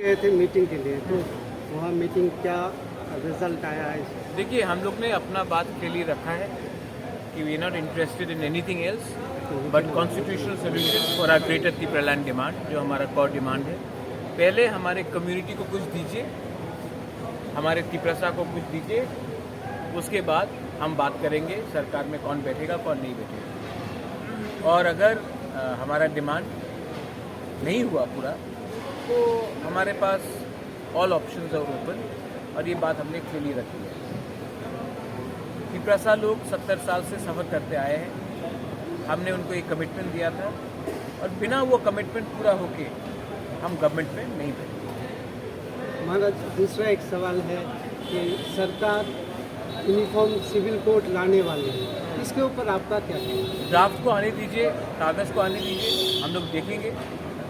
गए थे मीटिंग के लिए, तो वहाँ मीटिंग क्या रिजल्ट आया है? देखिए, हम लोग ने अपना बात क्लियरली रखा है कि we are not interested in anything else but constitutional solution for our greater Tipraland demand, जो हमारा कोर डिमांड है। पहले हमारे कम्युनिटी को कुछ दीजिए, हमारे तिपरसा को कुछ दीजिए, उसके बाद हम बात करेंगे सरकार में कौन बैठेगा कौन नहीं बैठेगा। और अगर हमारा डिमांड नहीं हुआ पूरा तो हमारे पास ऑल ऑप्शंस आर ओपन, और ये बात हमने क्लियरली रखी है। तिपरसा लोग 70 साल से सफ़र करते आए हैं, हमने उनको एक कमिटमेंट दिया था और बिना वो कमिटमेंट पूरा होके हम गवर्नमेंट में नहीं बैठे। हमारा दूसरा एक सवाल है कि सरकार यूनिफॉर्म सिविल कोड लाने वाली है, इसके ऊपर आपका क्या कहना है? ड्राफ्ट को आने दीजिए, कागज़ को आने दीजिए, हम लोग देखेंगे,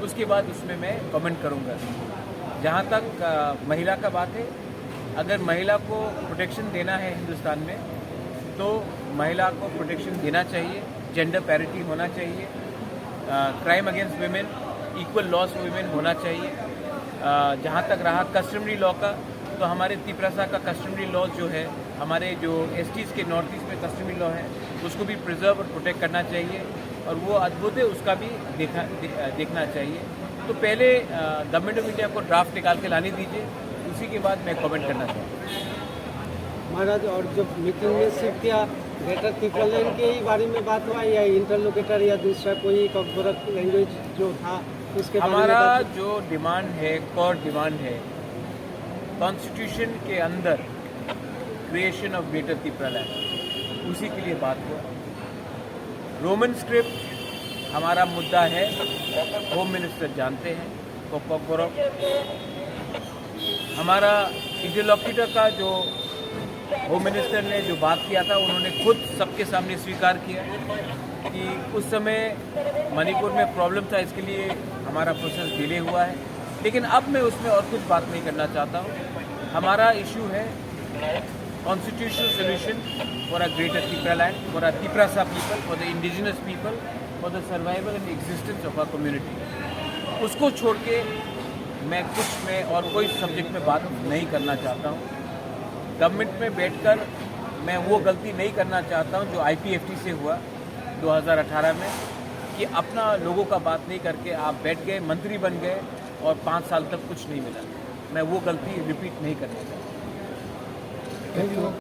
उसके बाद उसमें मैं कमेंट करूंगा। जहाँ तक महिला का बात है, अगर महिला को प्रोटेक्शन देना है हिंदुस्तान में तो महिला को प्रोटेक्शन देना चाहिए, जेंडर पैरिटी होना चाहिए, crime against women, equal laws for women होना चाहिए। जहाँ तक रहा कस्टमरी लॉ का, तो हमारे तिपरसा का कस्टमरी लॉ जो है, हमारे जो एसटीज़ के नॉर्थ ईस्ट में कस्टमरी लॉ है, उसको भी प्रिजर्व और प्रोटेक्ट करना चाहिए, और वो अद्भुत है, उसका भी देखना चाहिए। तो पहले गवर्नमेंट ऑफ इंडिया को ड्राफ्ट निकाल के लाने दीजिए, उसी के बाद मैं कमेंट करना चाहूँगा। महाराज, और जो मीटिंग में सिर्फ क्या ग्रेटर तिपरालैंड के ही बारे में बात हुआ या इंटरलोकेटर या दूसरा कोई कॉर्पोरेट लैंग्वेज जो था उसके बारे में हमारा बात? जो डिमांड है, कोर डिमांड है, कॉन्स्टिट्यूशन के अंदर क्रिएशन ऑफ ग्रेटर तिपरालैंड, उसी के लिए बात हुआ। रोमन स्क्रिप्ट हमारा मुद्दा है, होम मिनिस्टर जानते हैं, कोकोगोरो। हमारा इंटरलोक्यूटर का जो होम मिनिस्टर ने जो बात किया था, उन्होंने खुद सबके सामने स्वीकार किया कि उस समय मणिपुर में प्रॉब्लम था, इसके लिए हमारा प्रोसेस डिले हुआ है। लेकिन अब मैं उसमें और कुछ बात नहीं करना चाहता हूँ। हमारा इशू है constitutional solution for a greater Tipraland, for a Tiprasa people, for the indigenous people, for the survival and existence of a community. उसको छोड़ के मैं और कोई सब्जेक्ट में बात नहीं करना चाहता हूँ। गवर्नमेंट में बैठकर मैं वो गलती नहीं करना चाहता हूँ जो IPFT से हुआ 2018 में, कि अपना लोगों का बात नहीं करके आप बैठ गए, मंत्री बन गए और 5 साल तक कुछ नहीं मिला। मैं वो गलती रिपीट नहीं करना चाहता।